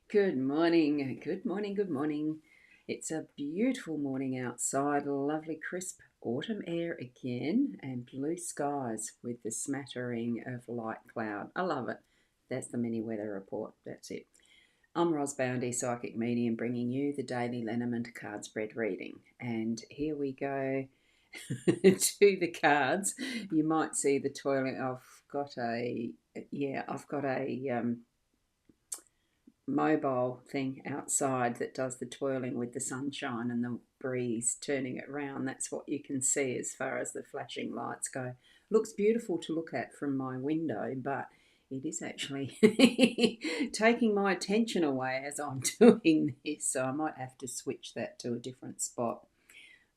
Good morning, good morning, good morning. It's a beautiful morning outside, lovely crisp autumn air again, and blue skies with the smattering of light cloud. I love it. That's the mini weather report. That's it. I'm Boundy, psychic medium, bringing you the daily Lenormand card spread reading. And here we go to the cards. You might see the toilet. I've got a mobile thing outside that does the twirling with the sunshine and the breeze turning it round. That's what you can see as far as the flashing lights go. Looks beautiful to look at from my window, but it is actually taking my attention away as I'm doing this, so I might have to switch that to a different spot.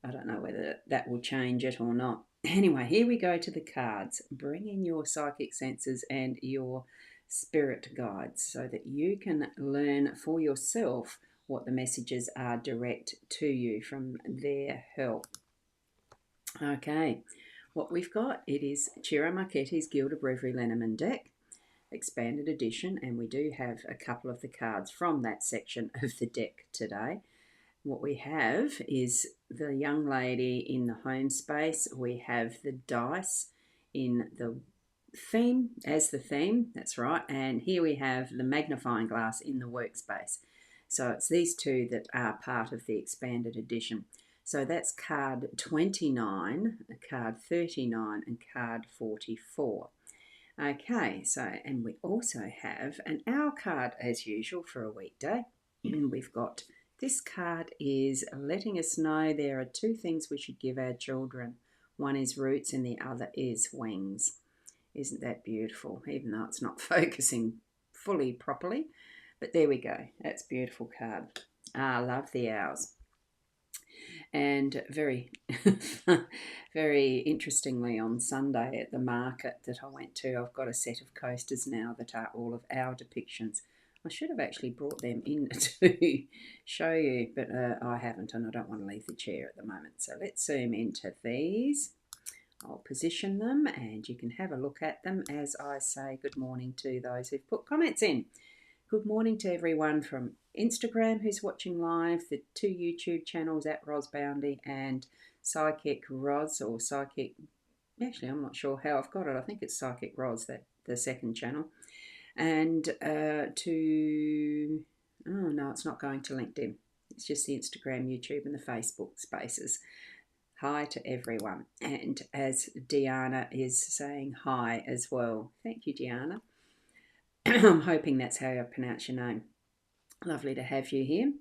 I don't know whether that will change it or not. Anyway, here we go to the cards. Bring in your psychic senses and your spirit guides so that you can learn for yourself what the messages are direct to you from their help. Okay, what we've got, it is Ciro Marchetti's Guild of Reverie Lenormand deck, expanded edition, and we do have a couple of the cards from that section of the deck today. What we have is the young lady in the home space. We have the dice in the theme, as the theme, that's right. And here we have the magnifying glass in the workspace. So it's these two that are part of the expanded edition. So that's card 29, card 39, and card 44. Okay, so, and we also have an hour card as usual for a weekday. And we've got this card is letting us know there are two things we should give our children. One is roots and the other is wings. Isn't that beautiful? Even though it's not focusing fully properly. But there we go. That's a beautiful card. I love the owls. And very, very interestingly, on Sunday at the market that I went to, I've got a set of coasters now that are all of our depictions. I should have actually brought them in to show you, but I haven't, and I don't want to leave the chair at the moment. So let's zoom into these. I'll position them and you can have a look at them as I say good morning to those who've put comments in. Good morning to everyone from Instagram who's watching live, the two YouTube channels at rosboundy and Psychic Ros or Psychic. Actually, I'm not sure how I've got it. I think it's Psychic Ros, that the second channel. And to oh no, it's not going to LinkedIn. It's just the Instagram, YouTube, and the Facebook spaces. Hi to everyone. And as Deanna is saying hi as well. Thank you, Deanna. I'm hoping that's how you pronounce your name. Lovely to have you here.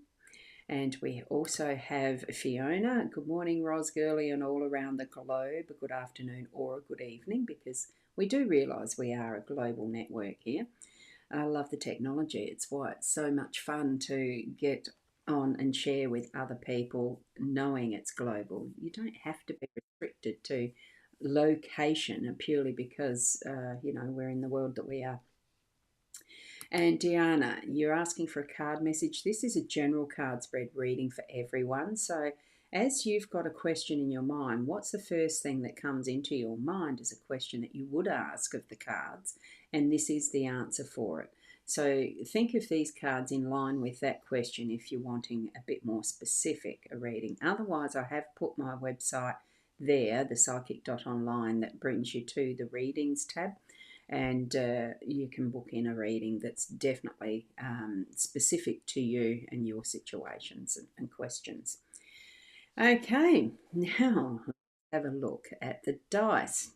And we also have Fiona. Good morning, Ros Girly, and all around the globe. A good afternoon or a good evening, because we do realise we are a global network here. I love the technology. It's why it's so much fun to get on and share with other people, knowing it's global. You don't have to be restricted to location purely because, we're in the world that we are. And Diana, you're asking for a card message. This is a general card spread reading for everyone. So as you've got a question in your mind, what's the first thing that comes into your mind as a question that you would ask of the cards? And this is the answer for it. So think of these cards in line with that question if you're wanting a bit more specific a reading. Otherwise, I have put my website there, the psychic.online, that brings you to the readings tab, and you can book in a reading that's definitely specific to you and your situations and questions. Okay, now let's have a look at the dice.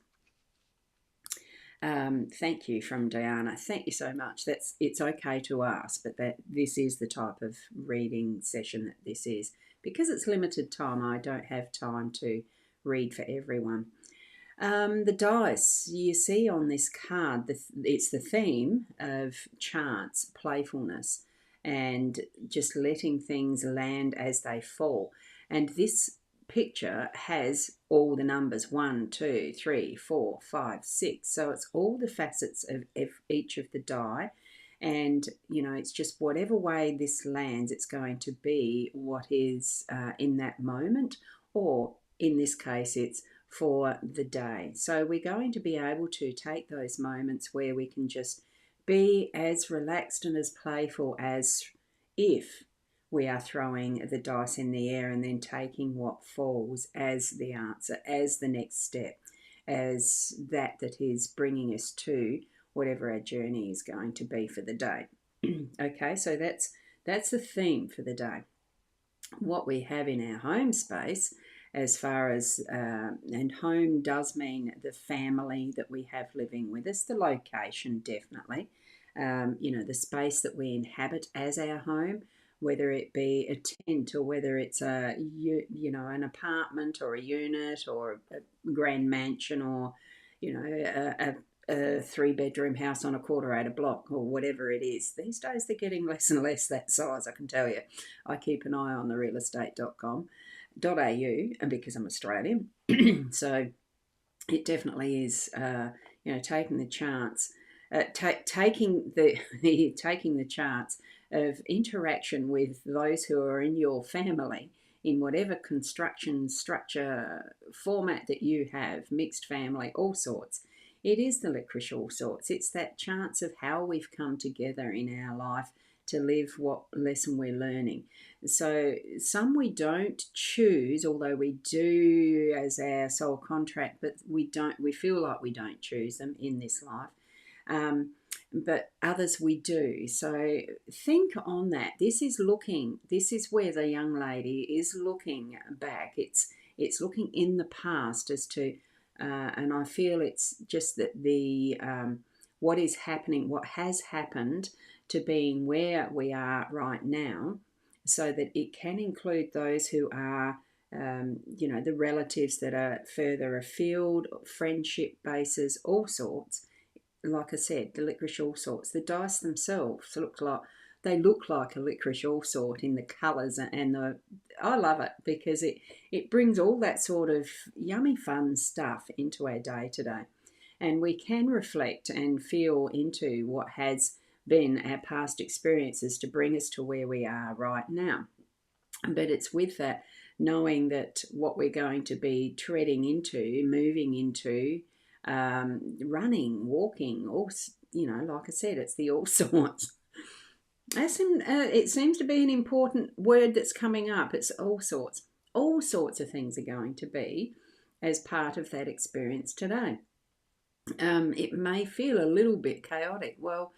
Thank you from Diana. Thank you so much. It's okay to ask, but that this is the type of reading session that this is. Because it's limited time, I don't have time to read for everyone. The dice you see on this card, it's the theme of chance, playfulness, and just letting things land as they fall. And this picture has all the numbers 1, 2, 3, 4, 5, 6. So it's all the facets of each of the die. And, it's just whatever way this lands, it's going to be what is in that moment, or in this case, it's for the day. So we're going to be able to take those moments where we can just be as relaxed and as playful as if we are throwing the dice in the air and then taking what falls as the answer, as the next step, as that is bringing us to whatever our journey is going to be for the day. Okay, so that's the theme for the day. What we have in our home space, as far as, and home does mean the family that we have living with us, the location definitely, the space that we inhabit as our home, whether it be a tent or whether it's an apartment or a unit or a grand mansion or, a 3-bedroom house on a quarter-acre block or whatever it is. These days they're getting less and less that size, I can tell you. I keep an eye on the realestate.com.au, and because I'm Australian, so it definitely is, taking the chance, taking the chance of interaction with those who are in your family in whatever construction, structure, format that you have, mixed family, all sorts. It is the licorice all sorts. It's that chance of how we've come together in our life to live what lesson we're learning. So some we don't choose, although we do as our soul contract, but we feel like we don't choose them in this life. But others we do. So think on that. This is where the young lady is looking back. It's looking in the past as to, and I feel it's just that what is happening, what has happened to being where we are right now, so that it can include those who are, the relatives that are further afield, friendship bases, all sorts. Like I said, the licorice all sorts. The dice themselves look like a licorice all sort in the colours, and I love it because it brings all that sort of yummy fun stuff into our day today, and we can reflect and feel into what has been our past experiences to bring us to where we are right now. But it's with that knowing that what we're going to be treading into, moving into, running, walking, all, like I said, it's the all sorts. It seems to be an important word that's coming up. It's all sorts. All sorts of things are going to be as part of that experience today. It may feel a little bit chaotic. Well,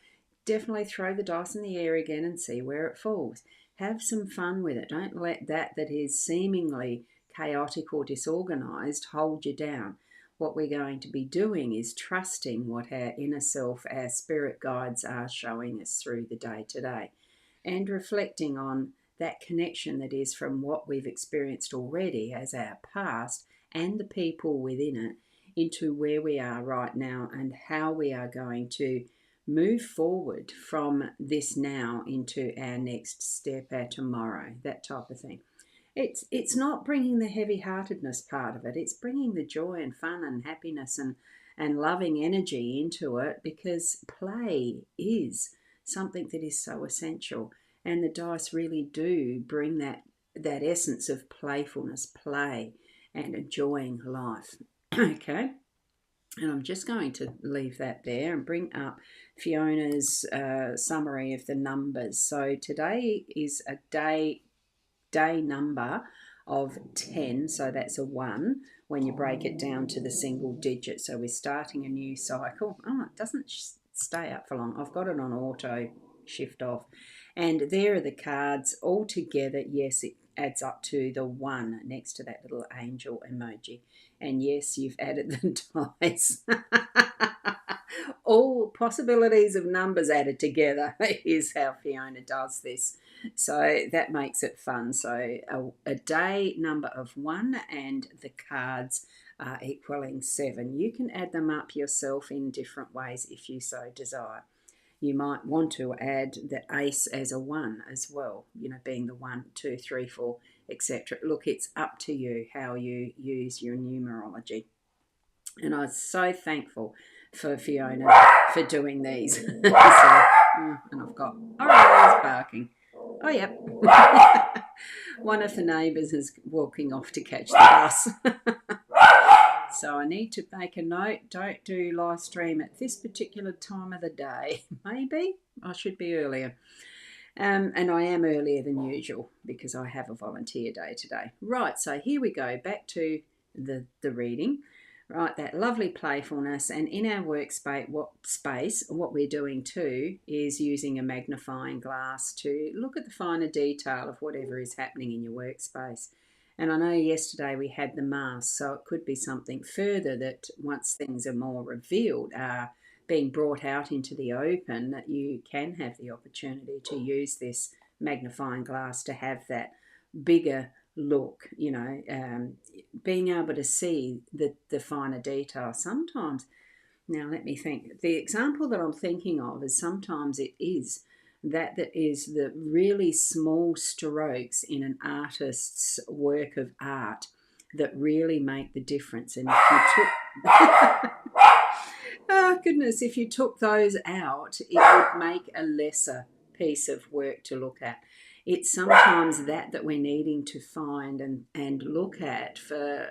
definitely throw the dice in the air again and see where it falls. Have some fun with it. Don't let that is seemingly chaotic or disorganized hold you down. What we're going to be doing is trusting what our inner self, our spirit guides are showing us through the day today, and reflecting on that connection that is from what we've experienced already as our past and the people within it into where we are right now and how we are going to move forward from this now into our next step, our tomorrow, that type of thing. It's not bringing the heavy-heartedness part of it. It's bringing the joy and fun and happiness and loving energy into it, because play is something that is so essential. And the dice really do bring that essence of playfulness, play, and enjoying life. Okay? And I'm just going to leave that there and bring up Fiona's summary of the numbers. So today is a day number of 10, so that's a 1 when you break it down to the single digit. So we're starting a new cycle. It doesn't stay up for long. I've got it on auto shift off, and there are the cards all together. Yes, it adds up to the 1 next to that little angel emoji, and yes, you've added the dice. All possibilities of numbers added together is how Fiona does this. So that makes it fun. So a day number of 1 and the cards are equaling 7. You can add them up yourself in different ways if you so desire. You might want to add the ace as a 1 as well, being the 1, 2, 3, 4, etc. Look, it's up to you how you use your numerology. And I was so thankful for Fiona for doing these. And I've got Orioles barking. Oh, yep. One of the neighbours is walking off to catch the bus. So I need to make a note, don't do live stream at this particular time of the day. Maybe I should be earlier. And I am earlier than usual because I have a volunteer day today. Right, so here we go, back to the reading. Right, that lovely playfulness, and in our workspace, what we're doing too is using a magnifying glass to look at the finer detail of whatever is happening in your workspace. And I know yesterday we had the mask, so it could be something further that once things are more revealed, are being brought out into the open, that you can have the opportunity to use this magnifying glass to have that bigger look, being able to see the finer detail. Sometimes, now let me think, the example that I'm thinking of is sometimes it is that is the really small strokes in an artist's work of art that really make the difference. And if you took oh goodness, if you took those out, it would make a lesser piece of work to look at. It's sometimes that we're needing to find and look at for,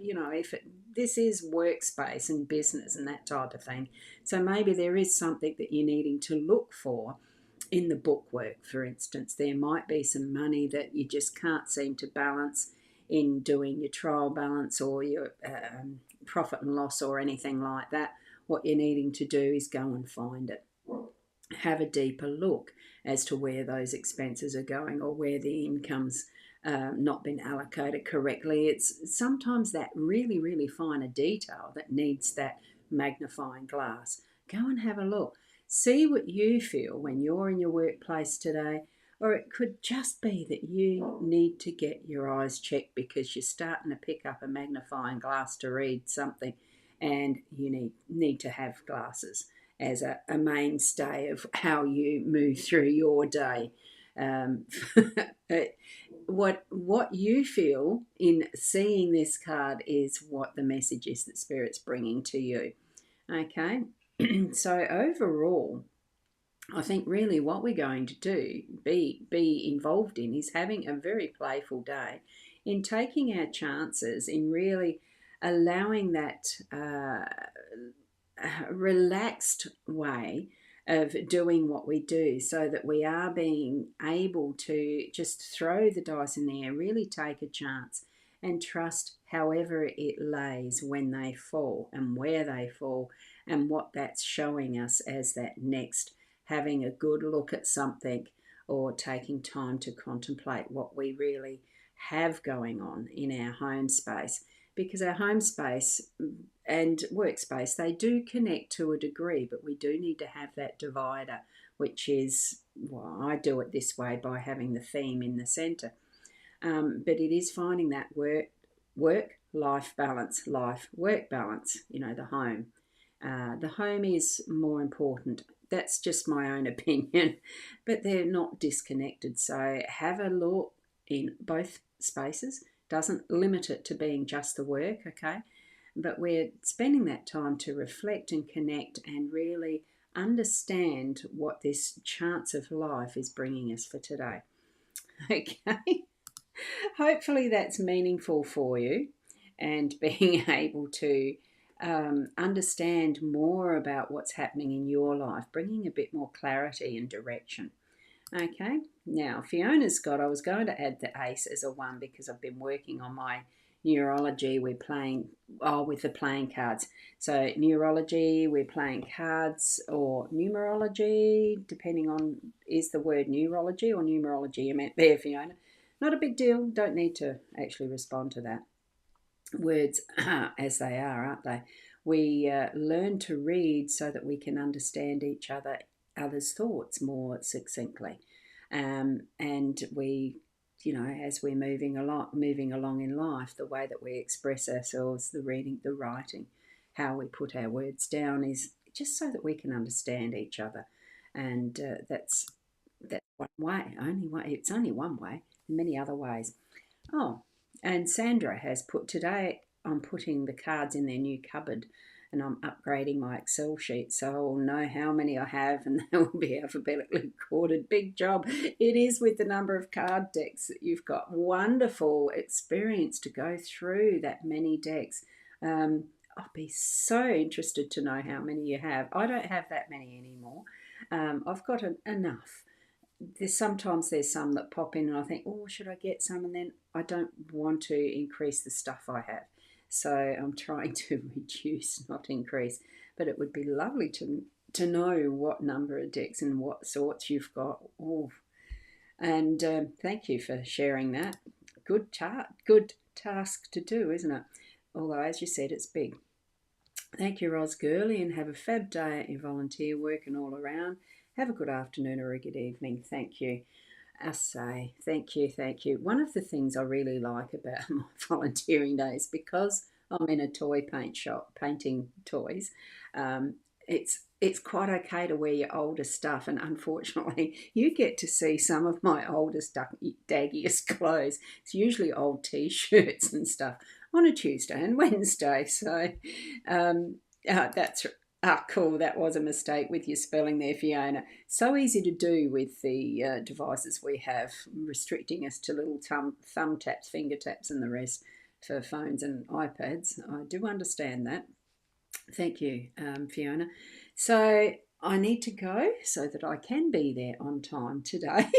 if this is workspace and business and that type of thing. So maybe there is something that you're needing to look for in the bookwork, for instance. There might be some money that you just can't seem to balance in doing your trial balance or your profit and loss or anything like that. What you're needing to do is go and find it. Have a deeper look as to where those expenses are going or where the income's not been allocated correctly. It's sometimes that really, really finer detail that needs that magnifying glass. Go and have a look. See what you feel when you're in your workplace today, or it could just be that you need to get your eyes checked because you're starting to pick up a magnifying glass to read something, and you need to have glasses as a mainstay of how you move through your day. Um, what you feel in seeing this card is what the message is that Spirit's bringing to you. Okay, so overall, I think really what we're going to do, be involved in, is having a very playful day, in taking our chances, in really allowing that relaxed way of doing what we do, so that we are being able to just throw the dice in there, really take a chance and trust however it lays when they fall and where they fall and what that's showing us as that next, having a good look at something or taking time to contemplate what we really have going on in our home space. Because our home space and workspace, they do connect to a degree, but we do need to have that divider, which is, well, I do it this way by having the theme in the centre. But it is finding that work-life balance, life-work balance, the home. The home is more important. That's just my own opinion, but they're not disconnected. So have a look in both spaces. Doesn't limit it to being just the work, okay? But we're spending that time to reflect and connect and really understand what this chance of life is bringing us for today. Okay? Hopefully that's meaningful for you, and being able to understand more about what's happening in your life, bringing a bit more clarity and direction. Okay, now Fiona's got, I was going to add the ace as a 1 because I've been working on my neurology. We're playing, with the playing cards. So neurology, we're playing cards, or numerology, depending on, is the word neurology or numerology you meant there, Fiona? Not a big deal, don't need to actually respond to that. Words are as they are, aren't they? We learn to read so that we can understand other's thoughts more succinctly, and we, as we're moving along in life, the way that we express ourselves, the reading, the writing, how we put our words down, is just so that we can understand each other, and that's one way. It's only one way. Many other ways. Oh, and Sandra has put, today I'm putting the cards in their new cupboard, and I'm upgrading my Excel sheet so I'll know how many I have and they will be alphabetically ordered. Big job. It is, with the number of card decks that you've got. Wonderful experience to go through that many decks. I'll be so interested to know how many you have. I don't have that many anymore. I've got enough. there's some that pop in and I think, oh, should I get some? And then I don't want to increase the stuff I have. So I'm trying to reduce, not increase. But it would be lovely to know what number of decks and what sorts you've got. Oh, and thank you for sharing that. Good task to do, isn't it? Although, as you said, it's big. Thank you, Ros Gurley, and have a fab day at your volunteer work and all around. Have a good afternoon or a good evening. Thank you. I say thank you, thank you. One of the things I really like about my volunteering days, because I'm in a toy paint shop painting toys, it's quite okay to wear your older stuff, and unfortunately, you get to see some of my oldest daggiest clothes. It's usually old T-shirts and stuff on a Tuesday and Wednesday. So that's cool. That was a mistake with your spelling there, Fiona. So easy to do with the devices we have, restricting us to little thumb taps, finger taps, and the rest for phones and iPads. I do understand that. Thank you, Fiona. So I need to go so that I can be there on time today.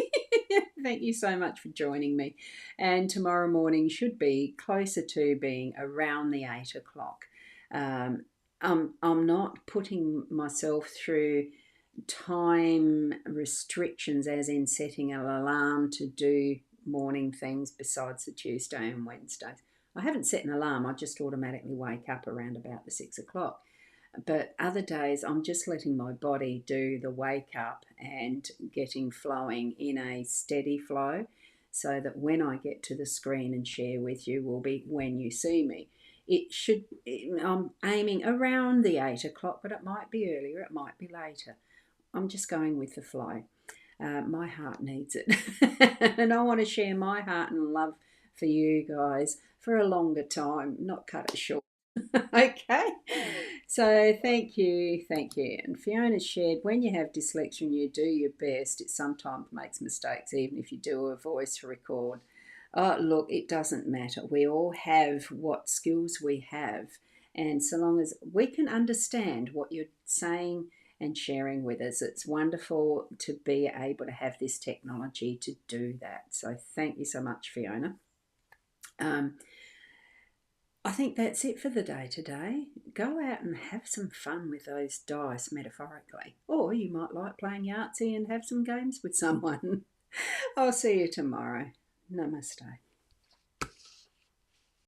Thank you so much for joining me. And tomorrow morning should be closer to being around the 8 o'clock. Um, I'm not putting myself through time restrictions, as in setting an alarm to do morning things besides the Tuesday and Wednesdays. I haven't set an alarm, I just automatically wake up around about the 6 o'clock. But other days, I'm just letting my body do the wake up and getting flowing in a steady flow so that when I get to the screen and share with you will be when you see me. I'm aiming around the 8 o'clock, but it might be earlier, it might be later. I'm just going with the flow. My heart needs it. And I want to share my heart and love for you guys for a longer time, not cut it short. Okay. So thank you, thank you. And Fiona shared, when you have dyslexia and you do your best, it sometimes makes mistakes, even if you do a voice record. Look, it doesn't matter. We all have what skills we have. And so long as we can understand what you're saying and sharing with us, it's wonderful to be able to have this technology to do that. So thank you so much, Fiona. Um, I think that's it for the day today. Go out and have some fun with those dice, metaphorically. Or you might like playing Yahtzee and have some games with someone. I'll see you tomorrow. Namaste.